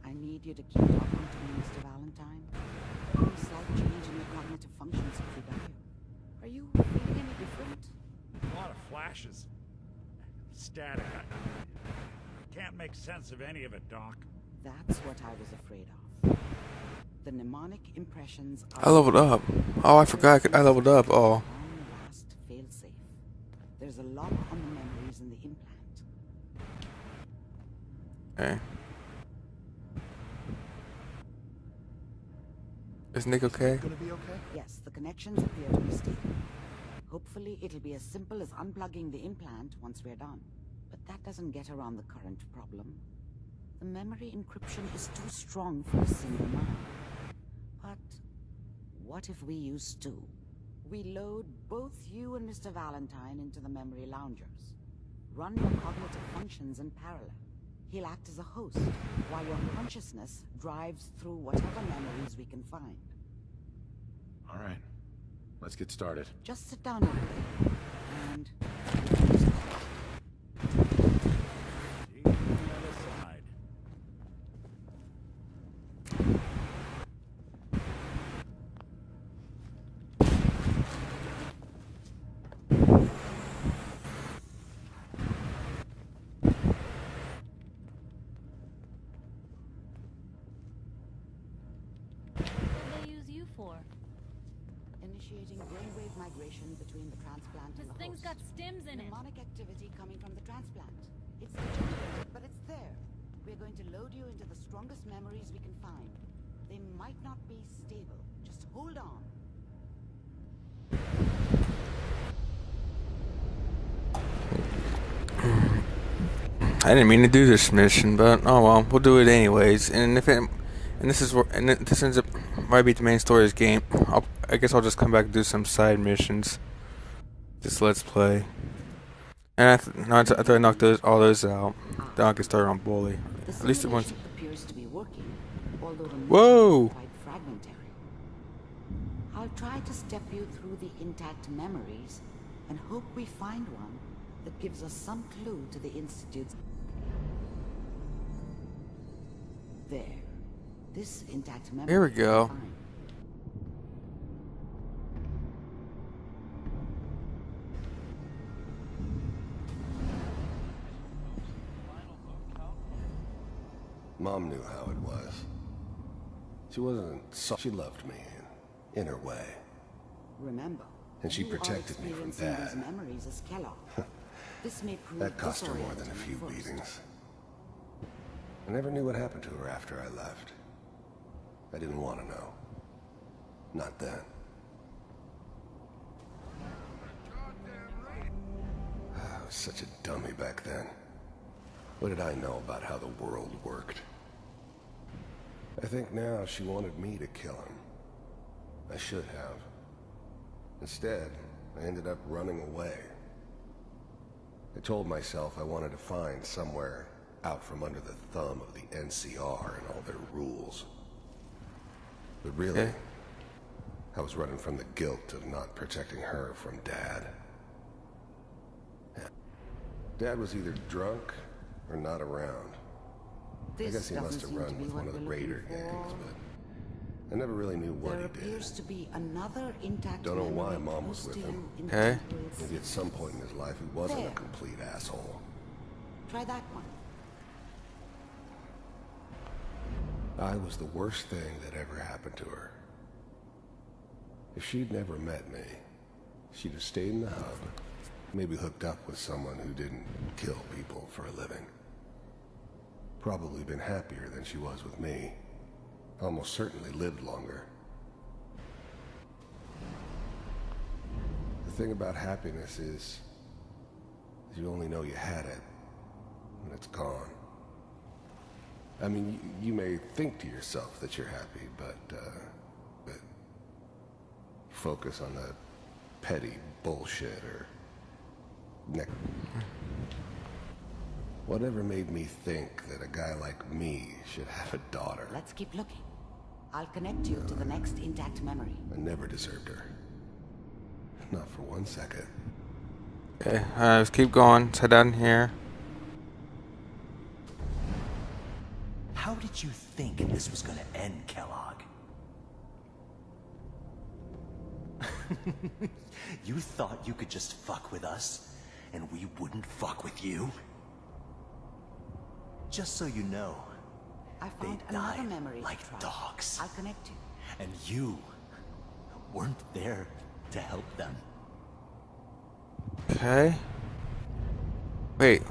I need you to keep talking to me, Mr. Valentine. Any slight change in your cognitive functions if we die. Are you feeling any different? A lot of flashes. Static. I can't make sense of any of it, Doc. That's what I was afraid of. The mnemonic impressions are... I leveled up. Oh, I forgot I leveled up. Oh. Long last failsafe. There's a lock on the memories in the implant. Okay. Is Nick okay? Gonna be okay? Yes, the connections appear to be stable. Hopefully it'll be as simple as unplugging the implant once we're done. But that doesn't get around the current problem. The memory encryption is too strong for a single mind. But what if we use two? We load both you and Mr. Valentine into the memory loungers. Run your cognitive functions in parallel. He'll act as a host, while your consciousness drives through whatever memories we can find. All right. Let's get started. Just sit down over there, and... See you on the other side. What do they use you for? Initiating brainwave migration between the transplant This and the thing's host. got stims in it. Mnemonic activity coming from the transplant. It's degenerated, but it's there. We're going to load you into the strongest memories we can find. They might not be stable. Just hold on. I didn't mean to do this mission, but oh well, we'll do it anyways. And if it, and this is where, and this ends up might be the main story of this game. I guess I'll just come back and do some side missions. Just let's play. And I thought I knocked all those out. Then I can start on Bully. The At least it once. simulation appears to be working, although the Whoa! mission is quite fragmentary. I'll try to step you through the intact memories and hope we find one that gives us some clue to the Institute's... There. This intact memory... There we go. is fine. Mom knew how it was. She wasn't she loved me in her way. Remember, And she you are protected me from experiencing Dad. these memories as Kellogg. This may prove That cost her more than a disorienting few at first. beatings. I never knew what happened to her after I left. I didn't want to know. Not then. I was such a dummy back then. What did I know about how the world worked? I think now she wanted me to kill him. I should have. Instead, I ended up running away. I told myself I wanted to find somewhere out from under the thumb of the NCR and all their rules. But really, Okay. I was running from the guilt of not protecting her from Dad. Dad was either drunk or not around. I This guess he must doesn't have seem to run be with what one of the we're looking raider for. gangs, but I never really knew what There he did. appears to be another intact Don't know why memory Mom was close with to him. you in Okay. Temperance. Maybe at some point in his life he wasn't There. a complete asshole. Try that one. I was the worst thing that ever happened to her. If she'd never met me, she'd have stayed in the hub, maybe hooked up with someone who didn't kill people for a living. Probably been happier than she was with me. Almost certainly lived longer. The thing about happiness is you only know you had it when it's gone. I mean, you may think to yourself that you're happy, but focus on the petty bullshit or whatever made me think that a guy like me should have a daughter. Let's keep looking. I'll connect you to the next intact memory. I never deserved her. Not for 1 second. Okay, let's keep going. Let's head down here. How How did you think this was gonna end, Kellogg? You thought you could just fuck with us, and we wouldn't fuck with you? Just so you know, I they found another died memory like to try. dogs. I'll connect you. And you weren't there to help them. Okay. Wait.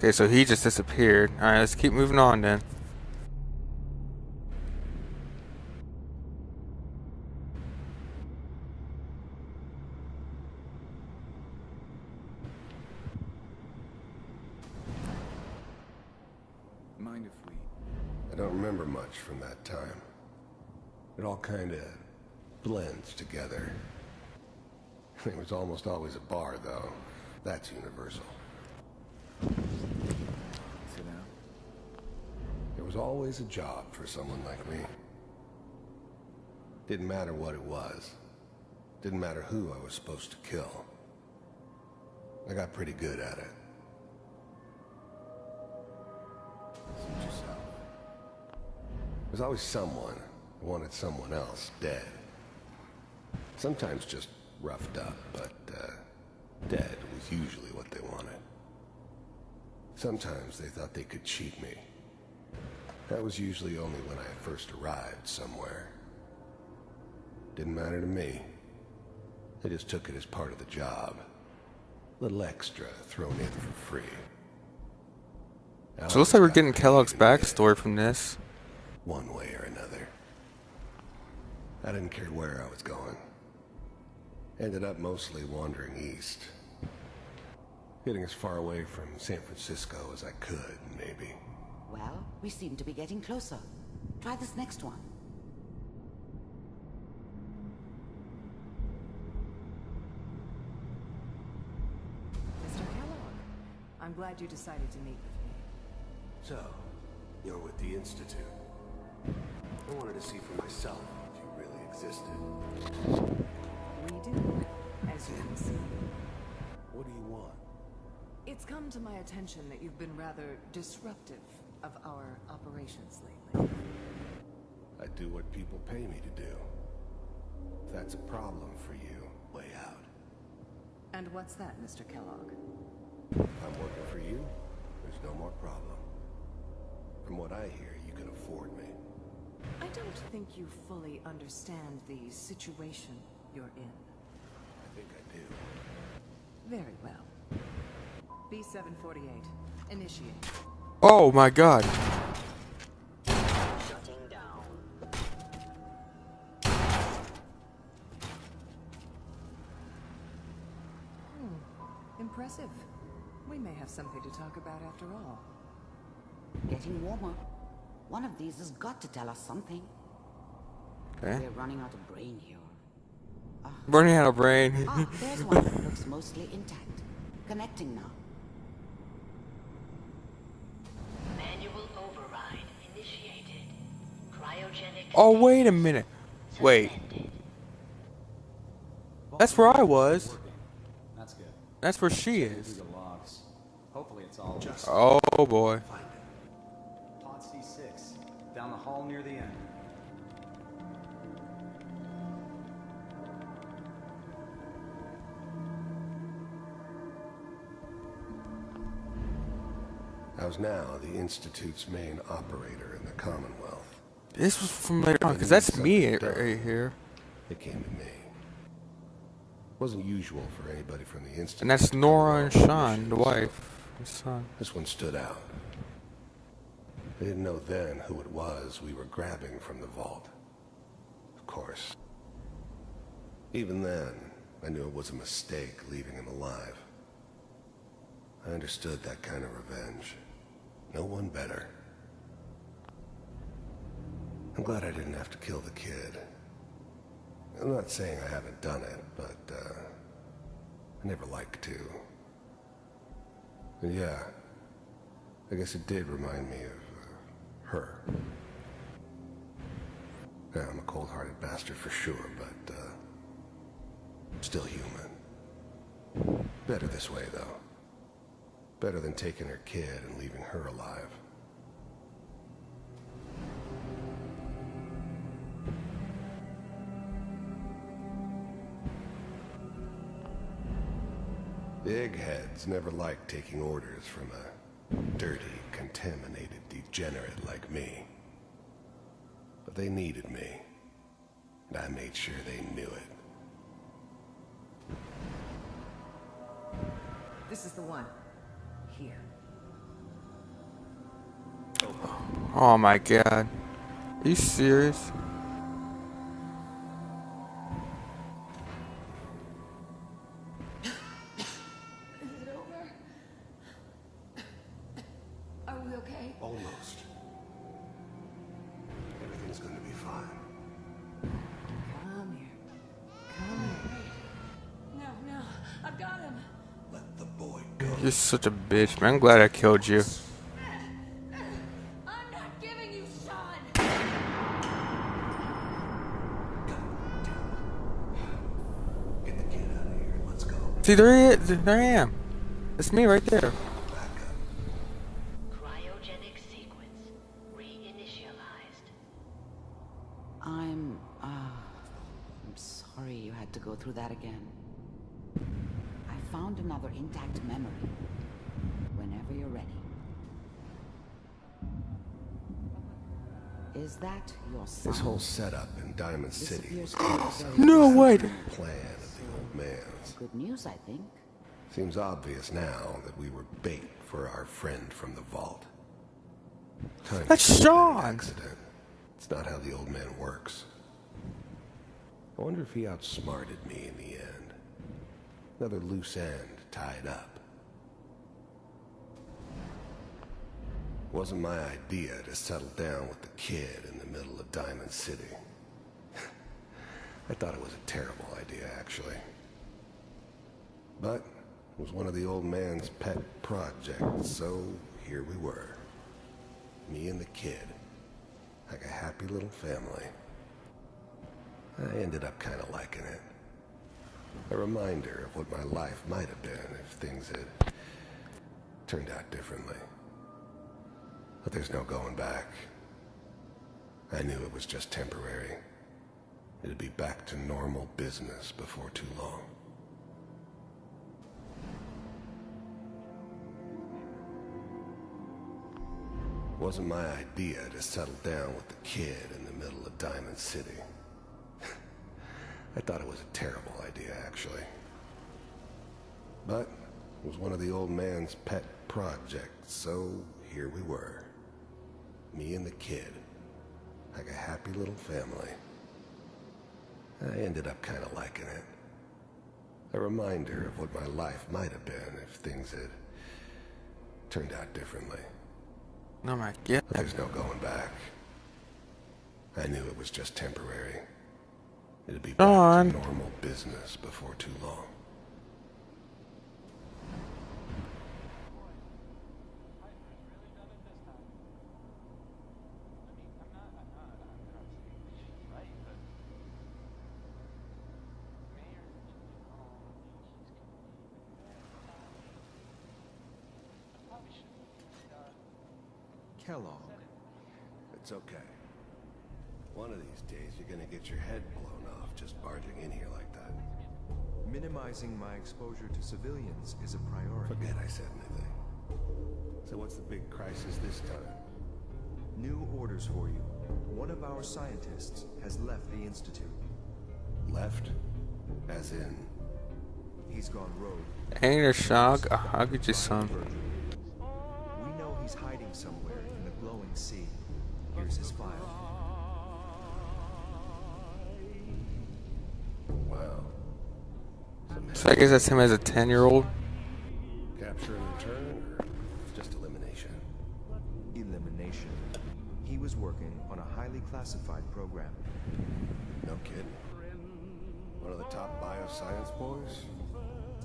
Okay, so he just disappeared. Alright, let's keep moving on then. Mind if we... I don't remember much from that time. It all kind of blends together. It was almost always a bar, though. That's universal. Sit down. There was always a job for someone like me. Didn't matter what it was. Didn't matter who I was supposed to kill. I got pretty good at it. Suit yourself. There's always someone who wanted someone else dead. Sometimes just roughed up, but dead was usually what they wanted. Sometimes they thought they could cheat me. That was usually only when I first arrived somewhere. Didn't matter to me. They just took it as part of the job. A little extra thrown in for free. So it looks like we're getting Kellogg's backstory from this. One way or another. I didn't care where I was going. Ended up mostly wandering east. Getting as far away from San Francisco as I could, maybe. Well, we seem to be getting closer. Try this next one. Mr. Kellogg, I'm glad you decided to meet with me. So, you're with the Institute. I wanted to see for myself if you really existed. We do, as you can see. What do you want? It's come to my attention that you've been rather disruptive of our operations lately. I do what people pay me to do. If that's a problem for you, way out. And what's that, Mr. Kellogg? If I'm working for you, there's no more problem. From what I hear, you can afford me. I don't think you fully understand the situation you're in. I think I do. Very well. B-748, initiate. Oh my god. Shutting down. Impressive. We may have something to talk about after all. Getting warmer. One of these has got to tell us something. Okay. We're running out of brain here. Running out of brain. There's one that looks mostly intact. Connecting now. Manual override initiated. Cryogenic. Oh, wait a minute. Wait. suspended. That's where I was. That's good. That's where she Through is. the logs. Hopefully it's all just Oh boy. Pod C6 down the hall near the end. I was now the Institute's main operator in the Commonwealth. This was from later on, because that's me right here. It came to me. Wasn't usual for anybody from the Institute. And that's to Nora and cover all Sean, the missions. wife. The son. This one stood out. I didn't know then who it was we were grabbing from the vault. Of course. Even then, I knew it was a mistake leaving him alive. I understood that kind of revenge. No one better. I'm glad I didn't have to kill the kid. I'm not saying I haven't done it, but, I never like to. And yeah, I guess it did remind me of, her. Yeah, I'm a cold-hearted bastard for sure, but, still human. Better this way, though. Better than taking her kid and leaving her alive. The eggheads never liked taking orders from a dirty, contaminated degenerate like me. But they needed me, and I made sure they knew it. This is the one. Here. Oh my god. Are you serious? Is it over? Are we okay? Almost. Everything's gonna be fine. Come here. Come here. No, I've got him. Let the boy go. You're such a bitch, man. I'm glad I killed you. I'm not giving you Sean. Get the kid out of here. Let's go. See, there he is. There I am. It's me right there. Cryogenic sequence reinitialized. I'm sorry you had to go through that again. I found another intact memory. Whenever you're ready. Is that your son? This whole setup in Diamond City was Disappears part of very some No way. plan of the old man's. Good news, I think. Seems obvious now that we were bait for our friend from the vault. Time That's to Sean. accident. It's not how the old man works. I wonder if he outsmarted me in the end. Another loose end tied up. It wasn't my idea to settle down with the kid in the middle of Diamond City. I thought it was a terrible idea, actually. But it was one of the old man's pet projects, so here we were. Me and the kid. Like a happy little family. I ended up kind of liking it. A reminder of what my life might have been if things had turned out differently. But there's no going back. I knew it was just temporary. It'd be back to normal business before too long. It wasn't my idea to settle down with the kid in the middle of Diamond City. I thought it was a terrible idea, actually. But it was one of the old man's pet projects, so here we were. Me and the kid. Like a happy little family. I ended up kind of liking it. A reminder of what my life might have been if things had turned out differently. Oh my god. But there's no going back. I knew it was just temporary. It'd be back to normal business before too long. Kellogg. It's okay. One of these days you're gonna get your head blown off just barging in here like that. Minimizing my exposure to civilians is a priority. Forget I said anything. So what's the big crisis this time? New orders for you. One of our scientists has left the Institute. Left? As in? He's gone rogue. Ain't a shock. I'll get you some. We know he's hiding somewhere in the glowing sea. Here's his file. Wow. So I guess that's him as a 10-year-old. Capture and return, or just elimination? Elimination. He was working on a highly classified program. No kidding. One of the top bioscience boys?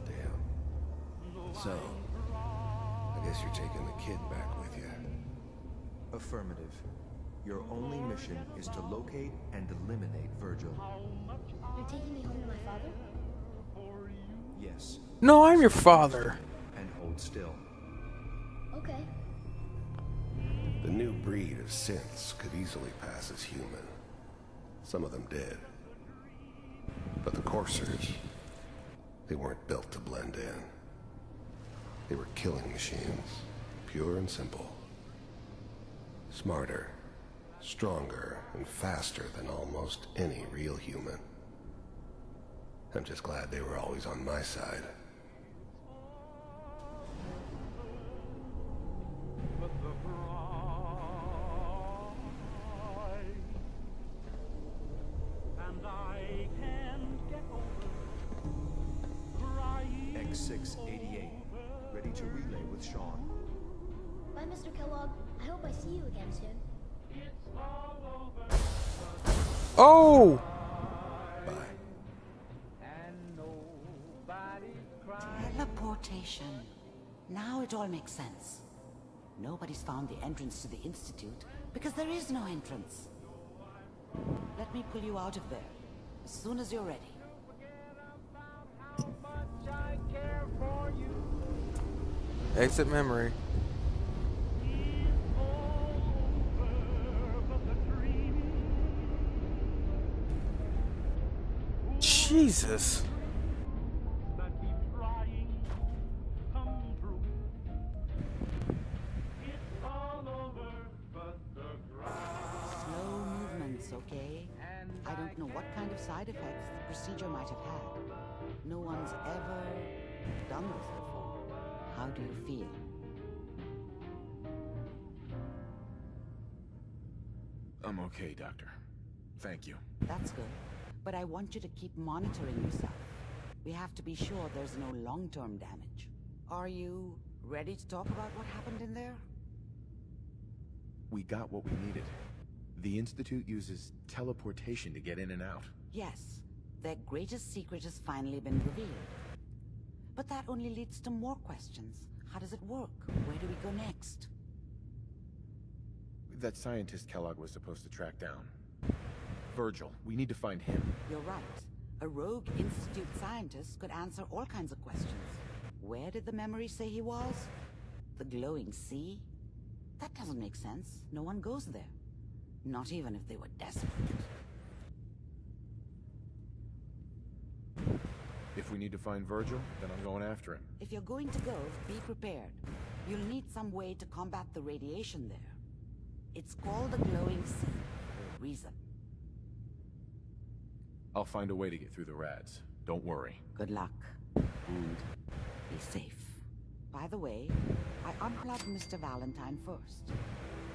Damn. So, I guess you're taking the kid back with you. Affirmative. Your only mission is to locate and eliminate Virgil. You're taking me home to my father? Yes. No, I'm your father. And hold still. Okay. The new breed of synths could easily pass as human. Some of them did. But the Coursers, they weren't built to blend in. They were killing machines, pure and simple. Smarter, stronger, and faster than almost any real human. I'm just glad they were always on my side. X688, ready to relay with Sean. Bye, Mr. Kellogg. I hope I see you again soon. Oh! Bye. Teleportation. Now it all makes sense. Nobody's found the entrance to the Institute because there is no entrance. Let me pull you out of there as soon as you're ready. Exit memory. Jesus. Slow movements, okay? I don't know what kind of side effects the procedure might have had. No one's ever done this before. How do you feel? I'm okay, Doctor. Thank you. That's good. But I want you to keep monitoring yourself. We have to be sure there's no long-term damage. Are you ready to talk about what happened in there? We got what we needed. The Institute uses teleportation to get in and out. Yes. Their greatest secret has finally been revealed. But that only leads to more questions. How does it work? Where do we go next? That scientist Kellogg was supposed to track down. Virgil, we need to find him. You're right. A rogue Institute scientist could answer all kinds of questions. Where did the memory say he was? The glowing sea? That doesn't make sense. No one goes there. Not even if they were desperate. If we need to find Virgil, then I'm going after him. If you're going to go, be prepared. You'll need some way to combat the radiation there. It's called the glowing sea for a reason. I'll find a way to get through the rads. Don't worry. Good luck. And be safe. By the way, I unplugged Mr. Valentine first.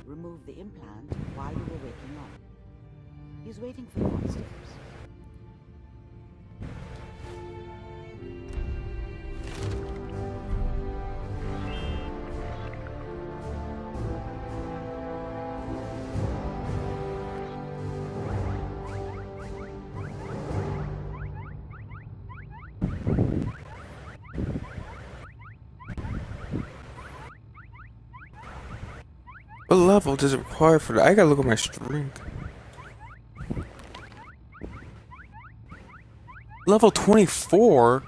Removed the implant while you were waking up. He's waiting for you upstairs. What level does it require for that? I gotta look at my strength. Level 24?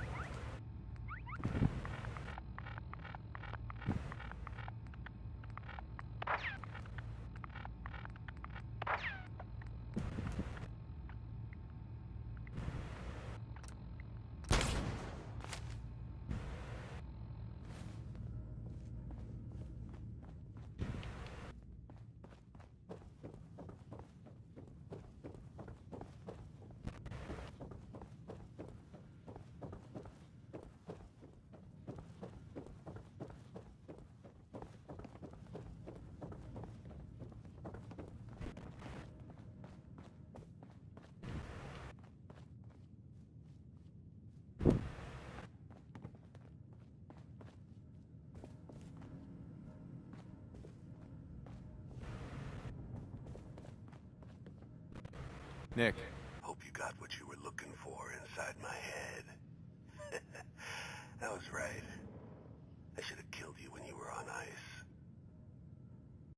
Nick. Hope you got what you were looking for inside my head. I was right. I should have killed you when you were on ice.